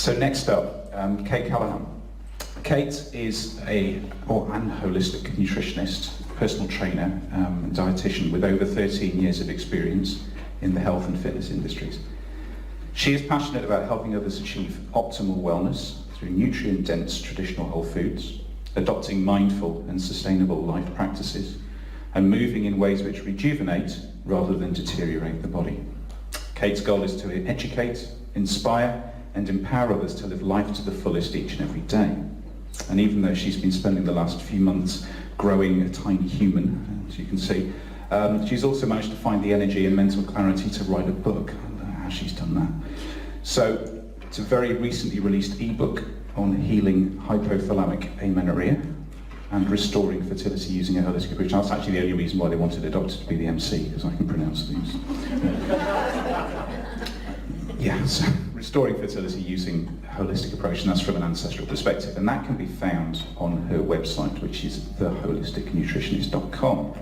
So next up, Kate Callaghan. Kate is an holistic nutritionist, personal trainer, and dietitian with over 13 years of experience in the health and fitness industries. She is passionate about helping others achieve optimal wellness through nutrient-dense traditional whole foods, adopting mindful and sustainable life practices, and moving in ways which rejuvenate rather than deteriorate the body. Kate's goal is to educate, inspire, and empower others to live life to the fullest each and every day. And even though she's been spending the last few months growing a tiny human, as you can see, she's also managed to find the energy and mental clarity to write a book. I don't know how she's done that. So it's a very recently released ebook on healing hypothalamic amenorrhea and restoring fertility using a holistic approach. That's actually the only reason why they wanted a doctor to be the MC, because I can pronounce things. Yeah, so restoring fertility using a holistic approach, and that's from an ancestral perspective. And that can be found on her website, which is theholisticnutritionist.com.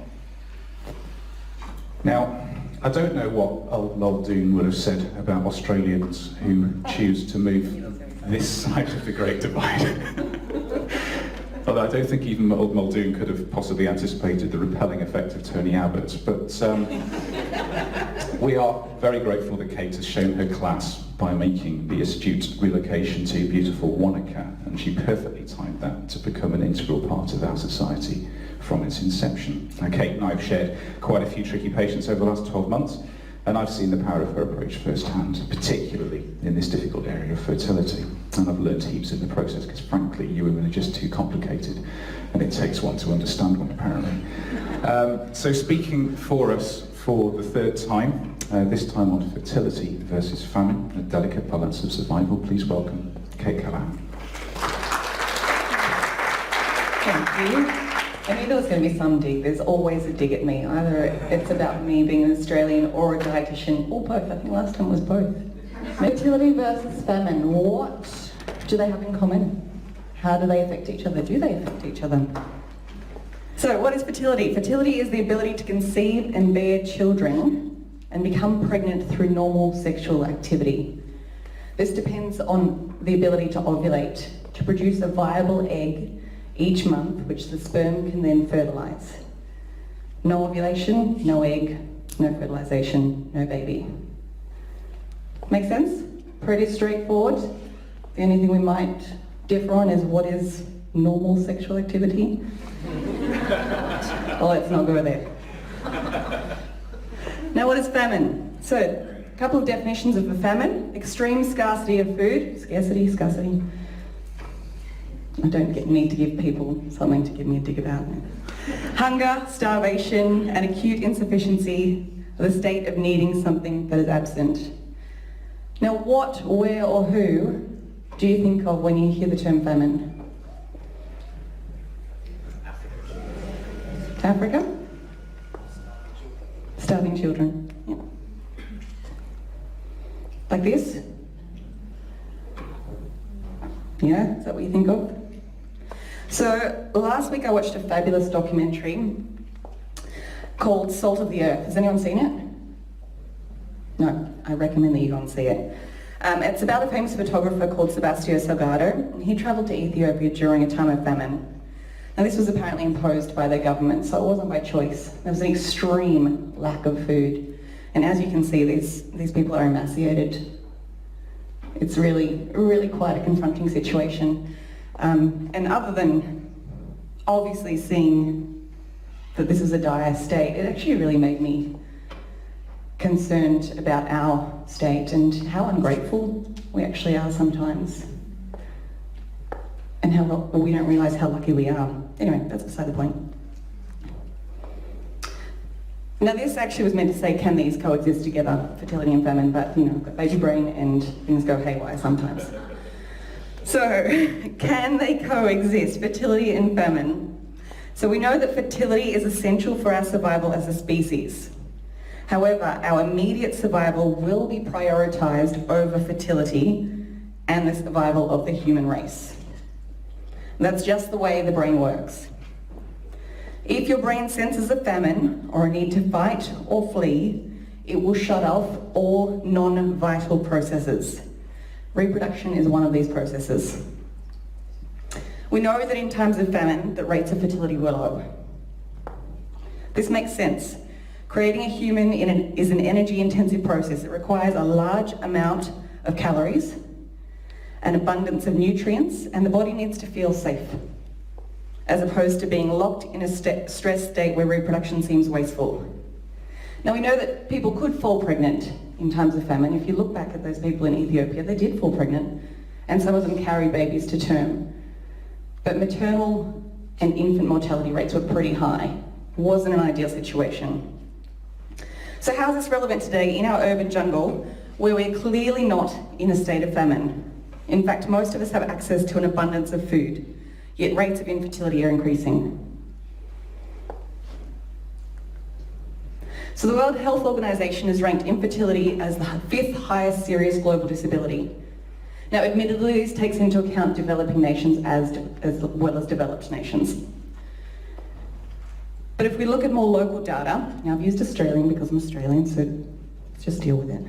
Now, I don't know what old Muldoon would have said about Australians who choose to move this side of the Great Divide. Although I don't think even old Muldoon could have possibly anticipated the repelling effect of Tony Abbott. But we are very grateful that Kate has shown her class by making the astute relocation to beautiful Wanaka, and she perfectly timed that to become an integral part of our society from its inception. Now, Kate and I have shared quite a few tricky patients over the last 12 months, and I've seen the power of her approach firsthand, particularly in this difficult area of fertility. And I've learned heaps in the process, because frankly, you women are just too complicated, and it takes one to understand one, apparently. So speaking for us for the third time, this time on fertility versus famine, a delicate balance of survival, please welcome Kate Callaghan. Thank you. I knew there was going to be some dig. There's always a dig at me. Either it's about me being an Australian or a dietitian, or both. I think last time was both. Fertility versus famine. What do they have in common? How do they affect each other? Do they affect each other? So what is fertility? Fertility is the ability to conceive and bear children and become pregnant through normal sexual activity. This depends on the ability to ovulate, to produce a viable egg each month, which the sperm can then fertilise. No ovulation, no egg, no fertilisation, no baby. Make sense? Pretty straightforward. The only thing we might differ on is what is normal sexual activity. Well, let's not go there. Now, what is famine? So, a couple of definitions of a famine. Extreme scarcity of food. Scarcity. I don't need to give people something to give me a dig about. Hunger, starvation, and acute insufficiency are the state of needing something that is absent. Now, what, where, or who do you think of when you hear the term famine? Africa? Starving children. Yeah. Like this? Yeah, is that what you think of? So, last week I watched a fabulous documentary called Salt of the Earth. Has anyone seen it? No, I recommend that you go and see it. It's about a famous photographer called Sebastião Salgado. He travelled to Ethiopia during a time of famine. Now, this was apparently imposed by the government, so it wasn't by choice. There was an extreme lack of food. And as you can see, these people are emaciated. It's really, really quite a confronting situation. And other than obviously seeing that this is a dire state, it actually really made me concerned about our state and how ungrateful we actually are sometimes. And how we don't realise how lucky we are. Anyway, that's beside the point. Now, this actually was meant to say, can these coexist together, fertility and famine, but, you know, I've got baby brain and things go haywire sometimes. So, can they coexist, fertility and famine? So we know that fertility is essential for our survival as a species. However, our immediate survival will be prioritised over fertility and the survival of the human race. That's just the way the brain works. If your brain senses a famine or a need to fight or flee, it will shut off all non-vital processes. Reproduction is one of these processes. We know that in times of famine, that rates of fertility were low. This makes sense. Creating a human is an energy-intensive process. It requires a large amount of calories, an abundance of nutrients, and the body needs to feel safe, as opposed to being locked in a stress state where reproduction seems wasteful. Now we know that people could fall pregnant in times of famine. If you look back at those people in Ethiopia, they did fall pregnant, and some of them carried babies to term. But maternal and infant mortality rates were pretty high. It wasn't an ideal situation. So how is this relevant today in our urban jungle, where we're clearly not in a state of famine? In fact, most of us have access to an abundance of food, yet rates of infertility are increasing. So the World Health Organization has ranked infertility as the 5th highest serious global disability. Now, admittedly, this takes into account developing nations as well as developed nations. But if we look at more local data, now I've used Australian because I'm Australian, so let's just deal with it.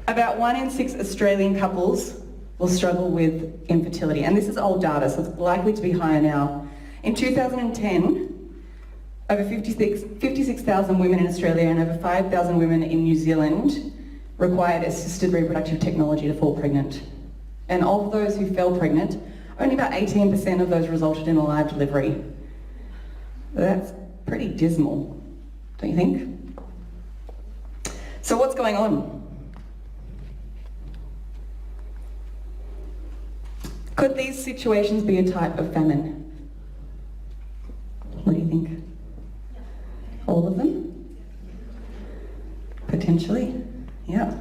About 1 in 6 Australian couples will struggle with infertility, and this is old data, so it's likely to be higher now. In 2010, over 56,000 women in Australia and over 5,000 women in New Zealand required assisted reproductive technology to fall pregnant. And of those who fell pregnant, only about 18% of those resulted in a live delivery. That's pretty dismal, don't you think? So what's going on? Could these situations be a type of famine? What do you think? All of them? Potentially, yeah.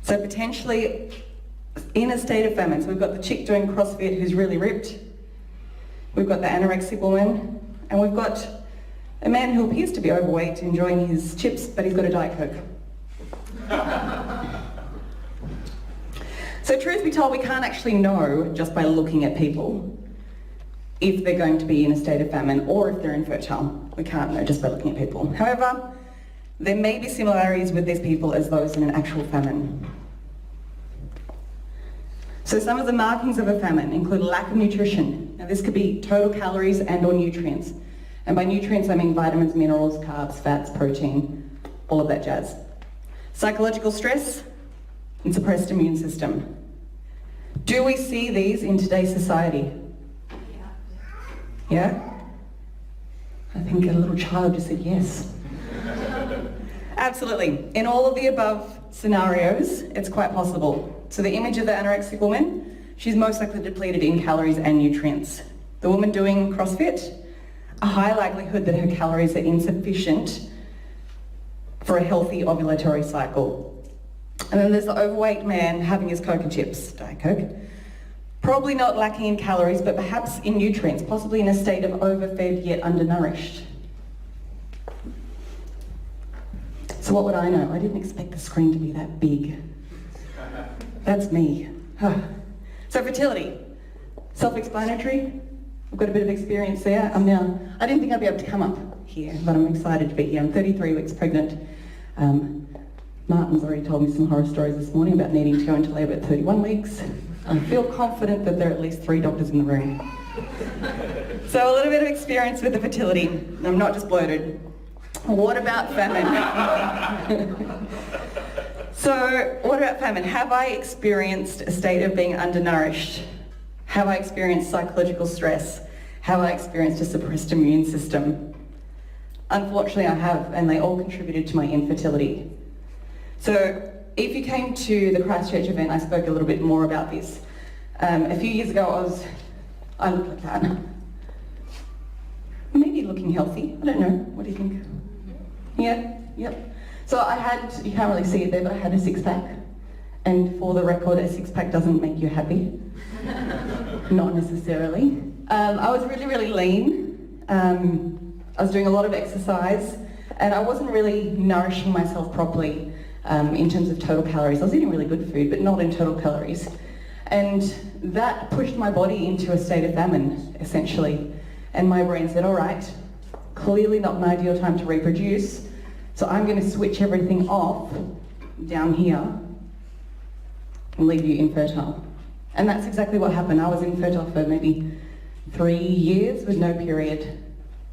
So potentially in a state of famine. So we've got the chick doing CrossFit who's really ripped. We've got the anorexic woman, and we've got a man who appears to be overweight, enjoying his chips, but he's got a Diet Coke. So truth be told, we can't actually know just by looking at people if they're going to be in a state of famine or if they're infertile. We can't know just by looking at people. However, there may be similarities with these people as those in an actual famine. So some of the markings of a famine include lack of nutrition. Now this could be total calories and or nutrients. And by nutrients I mean vitamins, minerals, carbs, fats, protein, all of that jazz. Psychological stress and suppressed immune system. Do we see these in today's society? Yeah? I think a little child just said yes. Absolutely. In all of the above scenarios, it's quite possible. So the image of the anorexic woman, she's most likely depleted in calories and nutrients. The woman doing CrossFit, a high likelihood that her calories are insufficient for a healthy ovulatory cycle. And then there's the overweight man having his Coke and chips, Diet Coke. Probably not lacking in calories, but perhaps in nutrients, possibly in a state of overfed yet undernourished. So what would I know? I didn't expect the screen to be that big. That's me. So fertility, self-explanatory. I've got a bit of experience there. I didn't think I'd be able to come up here, but I'm excited to be here. I'm 33 weeks pregnant. Martin's already told me some horror stories this morning about needing to go into labour at 31 weeks. I feel confident that there are at least 3 doctors in the room. So a little bit of experience with the fertility. I'm not just bloated. What about famine? So what about famine? Have I experienced a state of being undernourished? Have I experienced psychological stress? Have I experienced a suppressed immune system? Unfortunately I have, and they all contributed to my infertility. So if you came to the Christchurch event, I spoke a little bit more about this. A few years ago I looked like that. Maybe looking healthy, I don't know, what do you think? Yeah, yep. So I had, you can't really see it there, but I had a 6-pack. And for the record, a 6-pack doesn't make you happy. Not necessarily. I was really, really lean. I was doing a lot of exercise, and I wasn't really nourishing myself properly in terms of total calories. I was eating really good food, but not in total calories. And that pushed my body into a state of famine, essentially. And my brain said, all right, clearly not an ideal time to reproduce, so I'm going to switch everything off down here and leave you infertile. And that's exactly what happened. I was infertile for maybe 3 years with no period,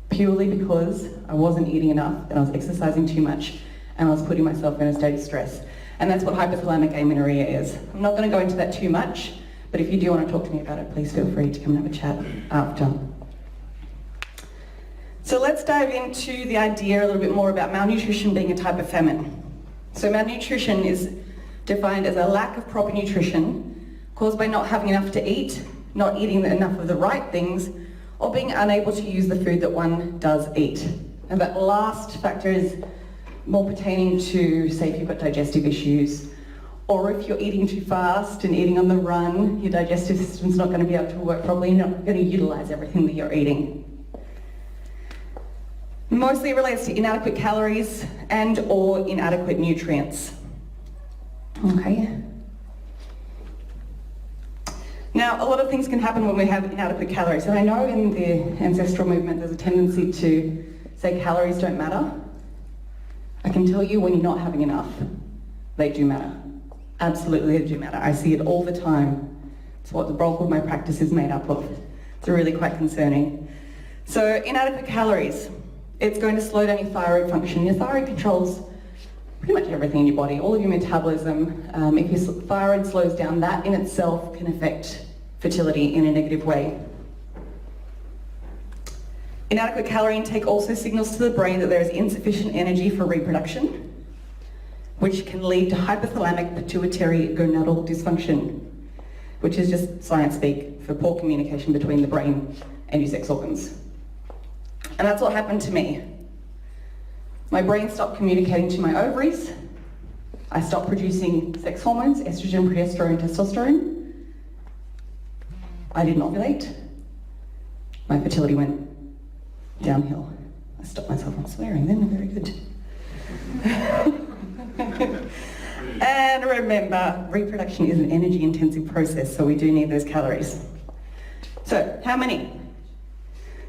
purely because I wasn't eating enough and I was exercising too much and I was putting myself in a state of stress. And that's what hypothalamic amenorrhea is. I'm not going to go into that too much, but if you do want to talk to me about it, please feel free to come and have a chat after. So let's dive into the idea a little bit more about malnutrition being a type of famine. So malnutrition is defined as a lack of proper nutrition caused by not having enough to eat, not eating enough of the right things, or being unable to use the food that one does eat. And that last factor is more pertaining to, say, if you've got digestive issues, or if you're eating too fast and eating on the run, your digestive system's not going to be able to work properly, you're not going to utilise everything that you're eating. Mostly it relates to inadequate calories and or inadequate nutrients. Okay. Now, a lot of things can happen when we have inadequate calories. And I know in the Ancestral movement there's a tendency to say calories don't matter. I can tell you when you're not having enough, they do matter. Absolutely they do matter. I see it all the time. It's what the bulk of my practice is made up of. It's really quite concerning. So inadequate calories. It's going to slow down your thyroid function. Your thyroid controls pretty much everything in your body, all of your metabolism. If your thyroid slows down, that in itself can affect fertility in a negative way. Inadequate calorie intake also signals to the brain that there is insufficient energy for reproduction, which can lead to hypothalamic pituitary gonadal dysfunction, which is just science speak for poor communication between the brain and your sex organs. And that's what happened to me. My brain stopped communicating to my ovaries. I stopped producing sex hormones, estrogen, progesterone, testosterone. I didn't ovulate. My fertility went downhill. I stopped myself from swearing then, very good. And remember, reproduction is an energy intensive process, so we do need those calories. So, how many?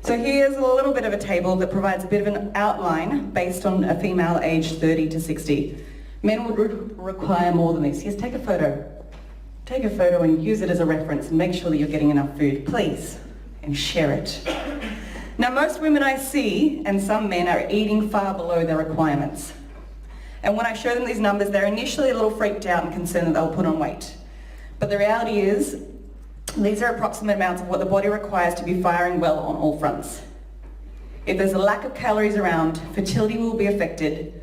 So here's a little bit of a table that provides a bit of an outline based on a female aged 30 to 60. Men would require more than this. Yes, take a photo. Take a photo and use it as a reference and make sure that you're getting enough food, please, and share it. Now most women I see, and some men, are eating far below their requirements. And when I show them these numbers, they're initially a little freaked out and concerned that they'll put on weight. But the reality is, these are approximate amounts of what the body requires to be firing well on all fronts. If there's a lack of calories around, fertility will be affected,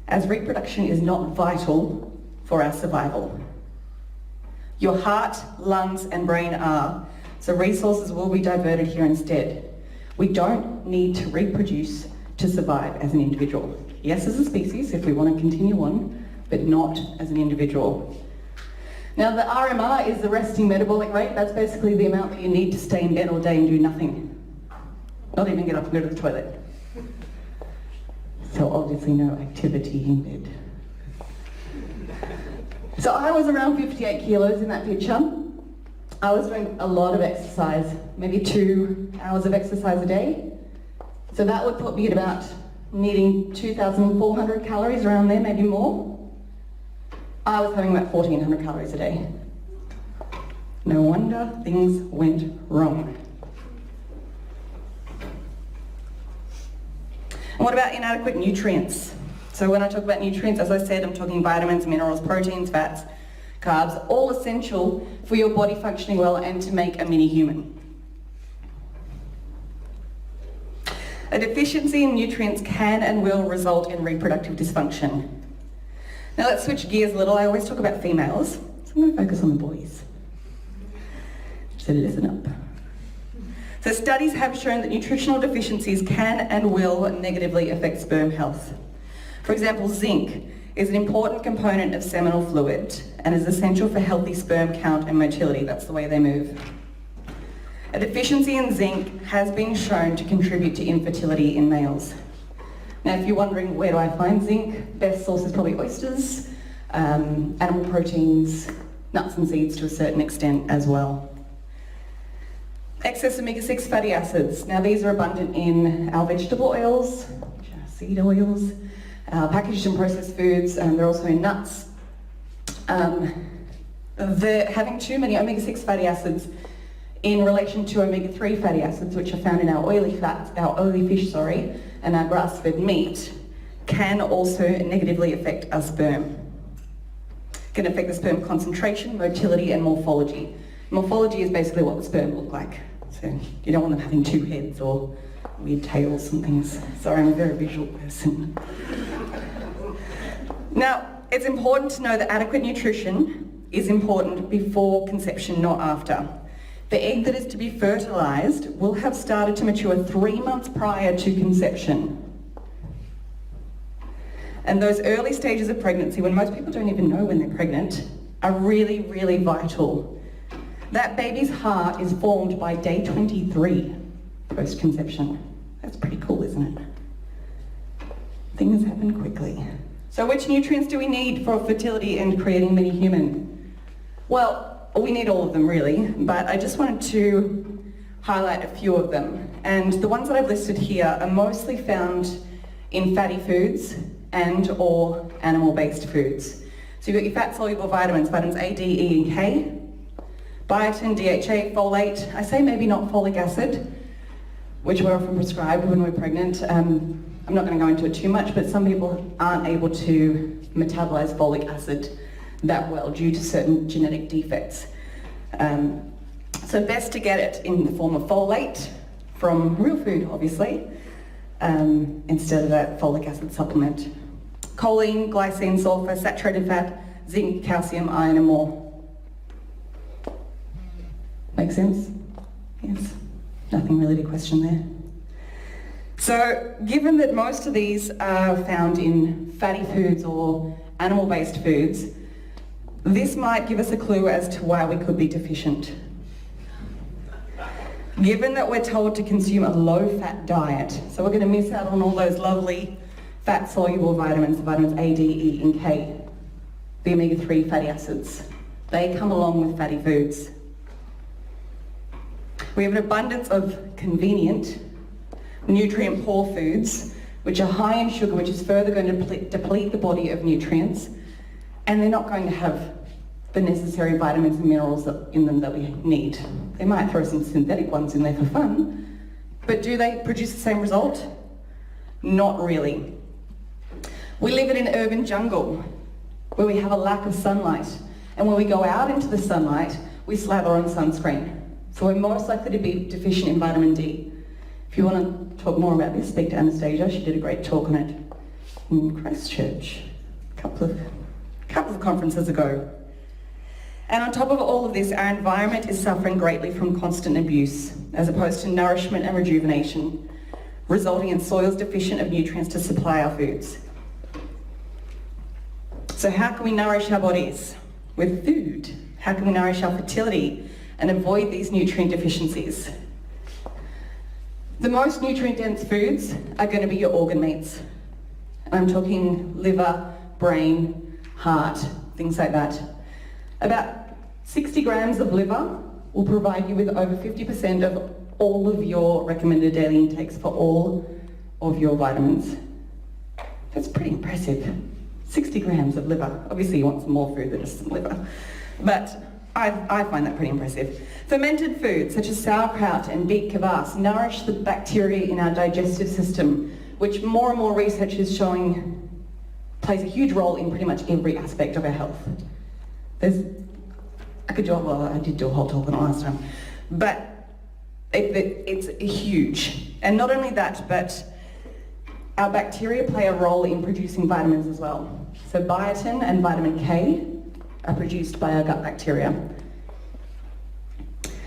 as reproduction is not vital for our survival. Your heart, lungs and brain are, so resources will be diverted here instead. We don't need to reproduce to survive as an individual. Yes, as a species, if we want to continue on, but not as an individual. Now the RMR is the resting metabolic rate. That's basically the amount that you need to stay in bed all day and do nothing. Not even get up and go to the toilet. So obviously no activity in bed. So I was around 58 kilos in that picture. I was doing a lot of exercise, maybe 2 hours of exercise a day. So that would put me at about needing 2,400 calories around there, maybe more. I was having about 1,400 calories a day. No wonder things went wrong. And what about inadequate nutrients? So when I talk about nutrients, as I said, I'm talking vitamins, minerals, proteins, fats, carbs, all essential for your body functioning well and to make a mini human. A deficiency in nutrients can and will result in reproductive dysfunction. Now let's switch gears a little. I always talk about females, so I'm going to focus on the boys. So listen up. So studies have shown that nutritional deficiencies can and will negatively affect sperm health. For example, zinc is an important component of seminal fluid and is essential for healthy sperm count and motility. That's the way they move. A deficiency in zinc has been shown to contribute to infertility in males. Now, if you're wondering where do I find zinc, best source is probably oysters, animal proteins, nuts and seeds to a certain extent as well. Excess omega-6 fatty acids. Now, these are abundant in our vegetable oils, which are seed oils, packaged and processed foods, and they're also in nuts, Having too many omega-6 fatty acids in relation to omega-3 fatty acids, which are found in our oily fats, our oily fish, and our grass-fed meat, can also negatively affect our sperm. It can affect the sperm concentration, motility, and morphology. Morphology is basically what the sperm look like. So you don't want them having two heads or weird tails and things. Sorry, I'm a very visual person. Now, it's important to know that adequate nutrition is important before conception, not after. The egg that is to be fertilised will have started to mature 3 months prior to conception. And those early stages of pregnancy, when most people don't even know when they're pregnant, are really, really vital. That baby's heart is formed by day 23 post-conception. That's pretty cool, isn't it? Things happen quickly. So which nutrients do we need for fertility and creating mini human? Well, we need all of them really, but I just wanted to highlight a few of them. And the ones that I've listed here are mostly found in fatty foods and or animal-based foods. So you've got your fat-soluble vitamins, vitamins A, D, E, and K, biotin, DHA, folate. I say maybe not folic acid, which we're often prescribed when we're pregnant. I'm not going to go into it too much, but some people aren't able to metabolize folic acid that well due to certain genetic defects. So best to get it in the form of folate from real food, obviously, instead of that folic acid supplement. Choline, glycine, sulfur, saturated fat, zinc, calcium, iron, and more. Make sense? Yes. Nothing really to question there. So, given that most of these are found in fatty foods or animal-based foods, this might give us a clue as to why we could be deficient. Given that we're told to consume a low-fat diet, so we're going to miss out on all those lovely fat-soluble vitamins, the vitamins A, D, E, and K, the omega-3 fatty acids. They come along with fatty foods. We have an abundance of convenient, nutrient-poor foods, which are high in sugar, which is further going to deplete the body of nutrients, and they're not going to have the necessary vitamins and minerals in them that we need. They might throw some synthetic ones in there for fun, but do they produce the same result? Not really. We live in an urban jungle where we have a lack of sunlight, and when we go out into the sunlight, we slather on sunscreen. So we're most likely to be deficient in vitamin D. If you want to talk more about this, speak to Anastasia. She did a great talk on it in Christchurch a couple of conferences ago. And on top of all of this, our environment is suffering greatly from constant abuse, as opposed to nourishment and rejuvenation, resulting in soils deficient of nutrients to supply our foods. So how can we nourish our bodies? With food. How can we nourish our fertility and avoid these nutrient deficiencies? The most nutrient-dense foods are going to be your organ meats. I'm talking liver, brain, heart, things like that. About 60 grams of liver will provide you with over 50% of all of your recommended daily intakes for all of your vitamins. That's pretty impressive. 60 grams of liver. Obviously you want some more food than just some liver. But I find that pretty impressive. Fermented foods such as sauerkraut and beet kvass nourish the bacteria in our digestive system, which more and more research is showing plays a huge role in pretty much every aspect of our health. I did do a whole talk on it last time, but it's huge. And not only that, but our bacteria play a role in producing vitamins as well. So biotin and vitamin K are produced by our gut bacteria.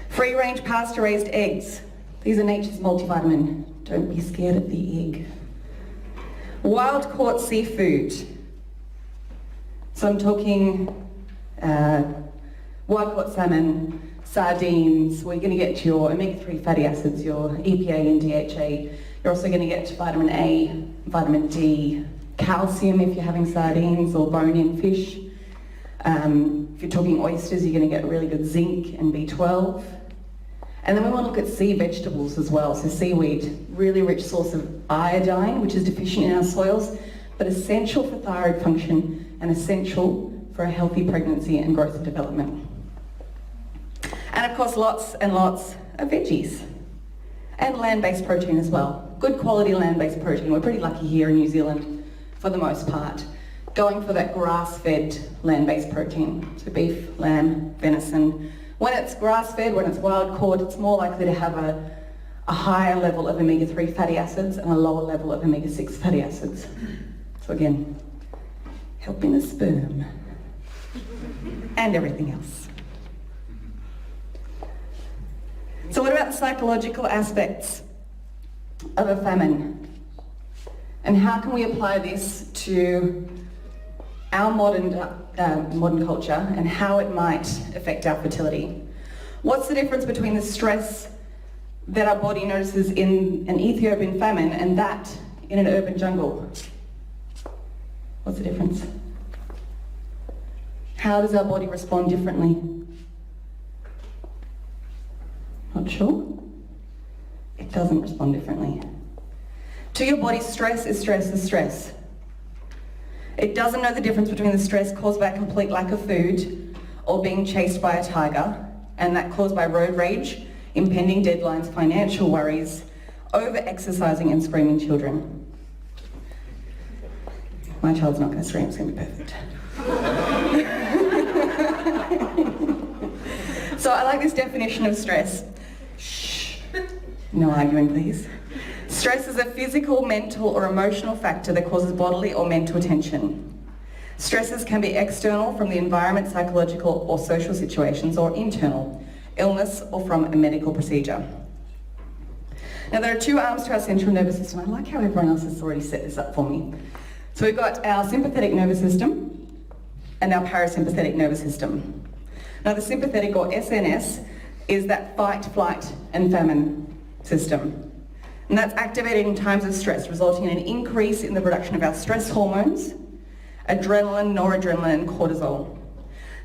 Free-range pasture-raised eggs. These are nature's multivitamin. Don't be scared of the egg. Wild-caught seafood. So I'm talking wild-caught salmon, sardines. We're going to get to your omega-3 fatty acids, your EPA and DHA. You're also going to get to vitamin A, vitamin D, calcium if you're having sardines or bone-in fish. If you're talking oysters, you're going to get really good zinc and B12. And then we want to look at sea vegetables as well. So seaweed, really rich source of iodine, which is deficient in our soils, but essential for thyroid function and essential for for a healthy pregnancy and growth and development. And of course, lots and lots of veggies. And land-based protein as well. Good quality land-based protein. We're pretty lucky here in New Zealand for the most part. Going for that grass-fed land-based protein. So beef, lamb, venison. When it's grass-fed, when it's wild-caught, it's more likely to have a higher level of omega-3 fatty acids and a lower level of omega-6 fatty acids. So again, helping the sperm. And everything else. So what about the psychological aspects of a famine? And how can we apply this to our modern culture and how it might affect our fertility? What's the difference between the stress that our body notices in an Ethiopian famine and that in an urban jungle? What's the difference? How does our body respond differently? Not sure? It doesn't respond differently. To your body, stress is stress is stress. It doesn't know the difference between the stress caused by a complete lack of food or being chased by a tiger, and that caused by road rage, impending deadlines, financial worries, over-exercising and screaming children. My child's not going to scream, it's going to be perfect. So I like this definition of stress. Shh. No arguing, please. Stress is a physical, mental, or emotional factor that causes bodily or mental tension. Stresses can be external from the environment, psychological or social situations, or internal, illness or from a medical procedure. Now there are two arms to our central nervous system. I like how everyone else has already set this up for me. So we've got our sympathetic nervous system and our parasympathetic nervous system. Now the sympathetic, or SNS, is that fight, flight and famine system. And that's activated in times of stress, resulting in an increase in the production of our stress hormones, adrenaline, noradrenaline and cortisol.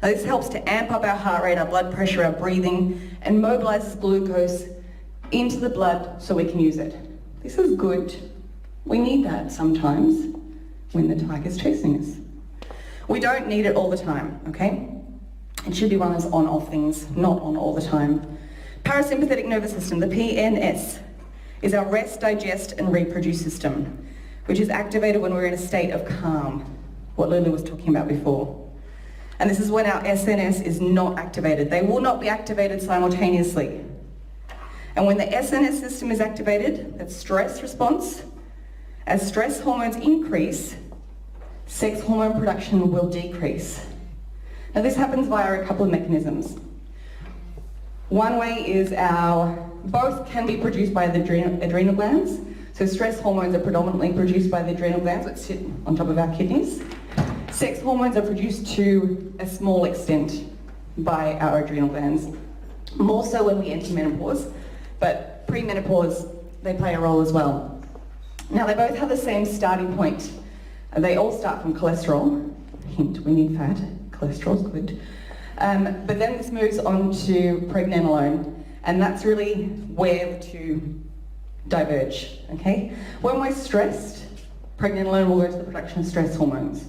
Now this helps to amp up our heart rate, our blood pressure, our breathing, and mobilises glucose into the blood so we can use it. This is good. We need that sometimes when the tiger's chasing us. We don't need it all the time, okay? It should be one of those on-off things, not on all the time. Parasympathetic nervous system, the PNS, is our rest, digest and reproduce system, which is activated when we're in a state of calm, what Lulu was talking about before. And this is when our SNS is not activated. They will not be activated simultaneously. And when the SNS system is activated, that's stress response, as stress hormones increase, sex hormone production will decrease. Now this happens via a couple of mechanisms. One way is both can be produced by the adrenal glands. So stress hormones are predominantly produced by the adrenal glands, which sit on top of our kidneys. Sex hormones are produced to a small extent by our adrenal glands. More so when we enter menopause, but pre-menopause, they play a role as well. Now they both have the same starting point. They all start from cholesterol. Hint, we need fat. Cholesterol's good. But then this moves on to pregnenolone, and that's really where the two diverge, okay? When we're stressed, pregnenolone will go to the production of stress hormones.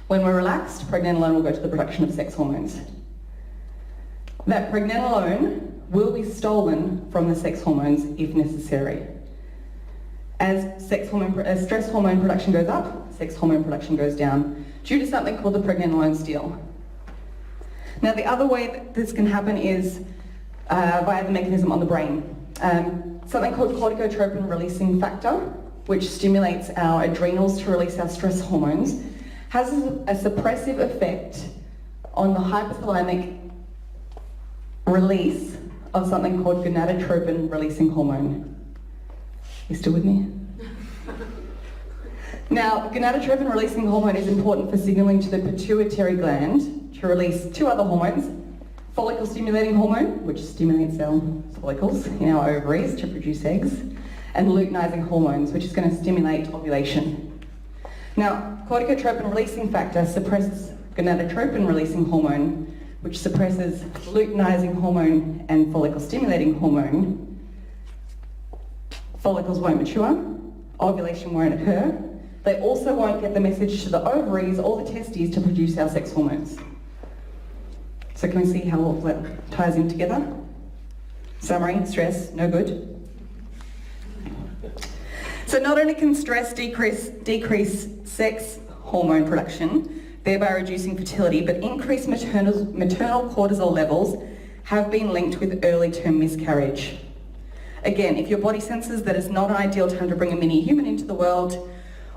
When we're relaxed, pregnenolone will go to the production of sex hormones. That pregnenolone will be stolen from the sex hormones if necessary. As stress hormone production goes up, sex hormone production goes down, due to something called the pregnenolone steal. Now the other way that this can happen is via the mechanism on the brain. Something called corticotropin releasing factor, which stimulates our adrenals to release our stress hormones, has a suppressive effect on the hypothalamic release of something called gonadotropin releasing hormone. You still with me? Now, gonadotropin releasing hormone is important for signaling to the pituitary gland to release two other hormones: follicle stimulating hormone, which stimulates our follicles in our ovaries to produce eggs, and luteinizing hormones, which is going to stimulate ovulation. Now, corticotropin releasing factor suppresses gonadotropin releasing hormone, which suppresses luteinizing hormone and follicle stimulating hormone. Follicles won't mature, ovulation won't occur, They also won't get the message to the ovaries or the testes to produce our sex hormones. So can we see how all that ties in together? Summary, stress, no good. So not only can stress decrease sex hormone production, thereby reducing fertility, but increased maternal cortisol levels have been linked with early term miscarriage. Again, if your body senses that it's not an ideal time to bring a mini human into the world,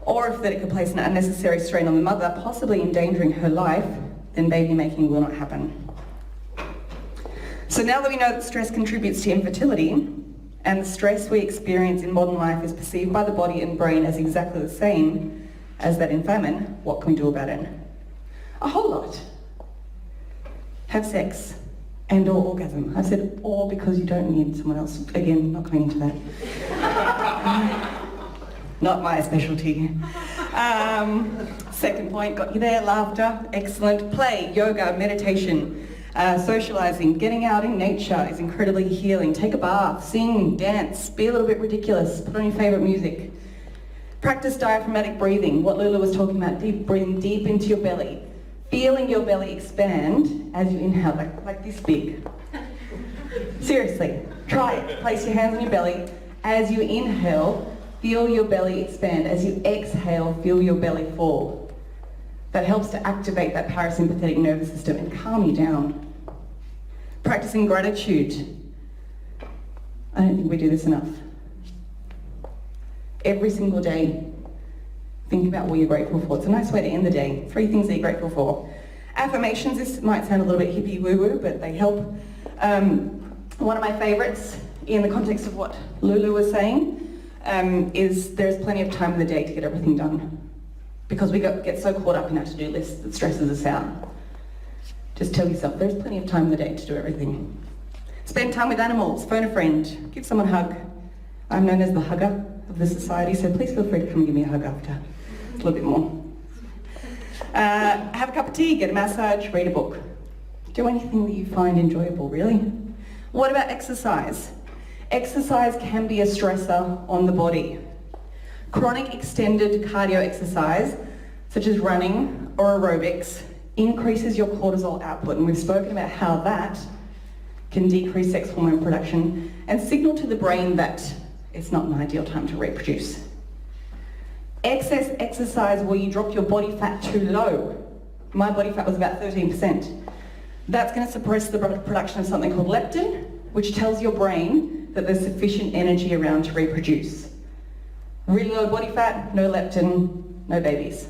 or if that it could place an unnecessary strain on the mother, possibly endangering her life, then baby making will not happen. So now that we know that stress contributes to infertility, and the stress we experience in modern life is perceived by the body and brain as exactly the same as that in famine, what can we do about it? A whole lot. Have sex and or orgasm. I've said or because you don't need someone else. Again, not going into that. Not my specialty. Second point, got you there, laughter, excellent. Play, yoga, meditation, socialising, getting out in nature is incredibly healing. Take a bath, sing, dance, be a little bit ridiculous, put on your favourite music. Practice diaphragmatic breathing, what Lula was talking about, deep breathing deep into your belly. Feeling your belly expand as you inhale, like this big. Seriously, try it. Place your hands on your belly. As you inhale, feel your belly expand. As you exhale, feel your belly fall. That helps to activate that parasympathetic nervous system and calm you down. Practicing gratitude. I don't think we do this enough. Every single day, think about what you're grateful for. It's a nice way to end the day. 3 things that you're grateful for. Affirmations, this might sound a little bit hippie woo-woo, but they help. One of my favourites, in the context of what Lulu was saying, is there's plenty of time in the day to get everything done. Because we get so caught up in our to-do list that stresses us out. Just tell yourself, there's plenty of time in the day to do everything. Spend time with animals, phone a friend, give someone a hug. I'm known as the hugger of the society, so please feel free to come and give me a hug after. A little bit more. Have a cup of tea, get a massage, read a book. Do anything that you find enjoyable, really. What about exercise? Exercise can be a stressor on the body. Chronic extended cardio exercise, such as running or aerobics, increases your cortisol output, and we've spoken about how that can decrease sex hormone production and signal to the brain that it's not an ideal time to reproduce. Excess exercise where you drop your body fat too low. My body fat was about 13%. That's going to suppress the production of something called leptin, which tells your brain that there's sufficient energy around to reproduce. Really low body fat, no leptin, no babies.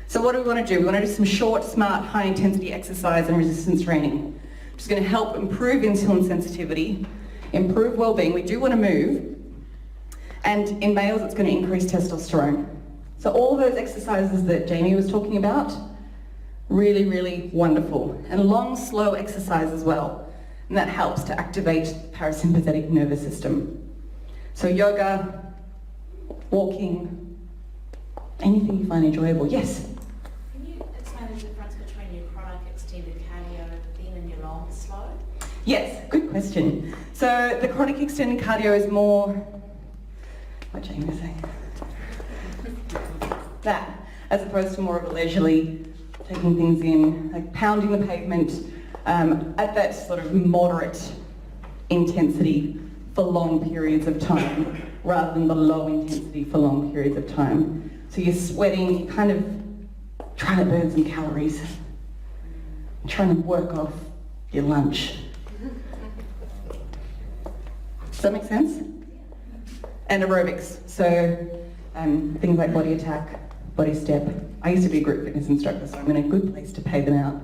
So what do we want to do? We want to do some short, smart, high-intensity exercise and resistance training, which is going to help improve insulin sensitivity, improve well-being. We do want to move, and in males it's going to increase testosterone. So all those exercises that Jamie was talking about, really, really wonderful. And long, slow exercise as well, and that helps to activate the parasympathetic nervous system. So yoga, walking, anything you find enjoyable. Yes? Can you explain the difference between your chronic extended cardio and your long slow? Yes, good question. So the chronic extended cardio is more, what Jamie was saying, that, as opposed to more of a leisurely, taking things in, like pounding the pavement at that sort of moderate intensity for long periods of time, rather than the low intensity for long periods of time. So you're sweating, you're kind of trying to burn some calories, trying to work off your lunch. Does that make sense? And aerobics, so things like body attack, body step. I used to be a group fitness instructor, so I'm in a good place to pay them out.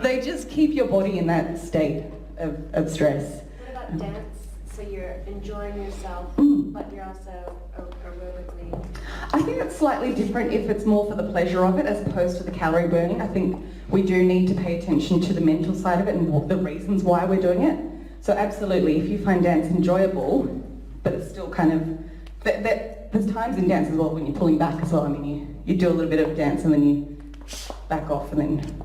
They just keep your body in that state of stress. What about dance? So you're enjoying yourself, but you're also aerobically... I think it's slightly different if it's more for the pleasure of it as opposed to the calorie burning. I think we do need to pay attention to the mental side of it and what the reasons why we're doing it. So absolutely, if you find dance enjoyable, but it's still kind of... There's times in dance as well when you're pulling back as well. I mean, you do a little bit of dance and then you back off and then...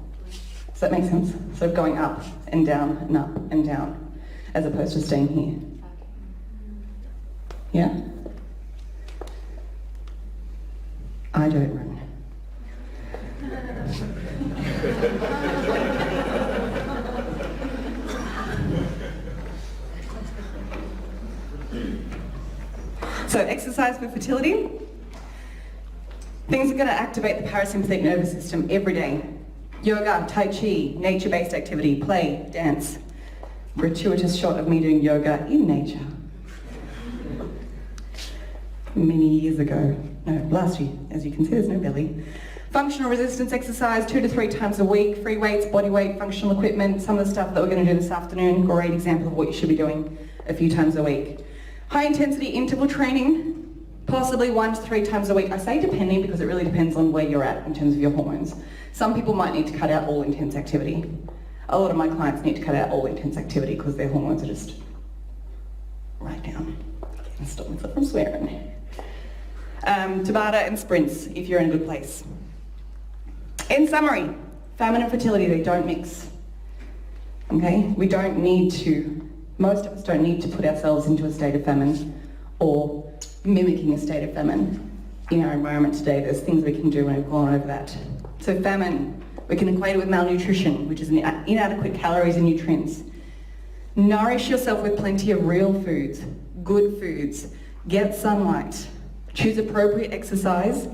Does that make sense? So going up and down and up and down, as opposed to staying here. Yeah? I don't run. So exercise for fertility. Things are going to activate the parasympathetic nervous system every day. Yoga, Tai Chi, nature-based activity, play, dance. Gratuitous shot of me doing yoga in nature. Many years ago. No, last year. As you can see, there's no belly. Functional resistance exercise 2 to 3 times a week. Free weights, body weight, functional equipment. Some of the stuff that we're going to do this afternoon. Great example of what you should be doing a few times a week. High intensity interval training. Possibly 1 to 3 times a week. I say depending because it really depends on where you're at in terms of your hormones. Some people might need to cut out all intense activity. A lot of my clients need to cut out all intense activity because their hormones are just right down. Can't stop myself from swearing. Tabata and sprints if you're in a good place. In summary, famine and fertility, they don't mix. Okay? We don't need to, most of us don't need to put ourselves into a state of famine or mimicking a state of famine. In our environment today, there's things we can do, and we've gone over that. So famine, we can equate it with malnutrition, which is inadequate calories and nutrients. Nourish yourself with plenty of real foods, good foods, get sunlight, choose appropriate exercise,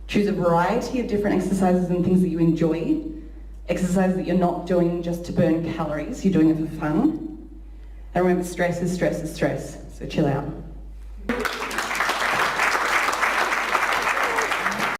choose a variety of different exercises and things that you enjoy, exercises that you're not doing just to burn calories, you're doing it for fun. And remember, stress is stress is stress, so chill out.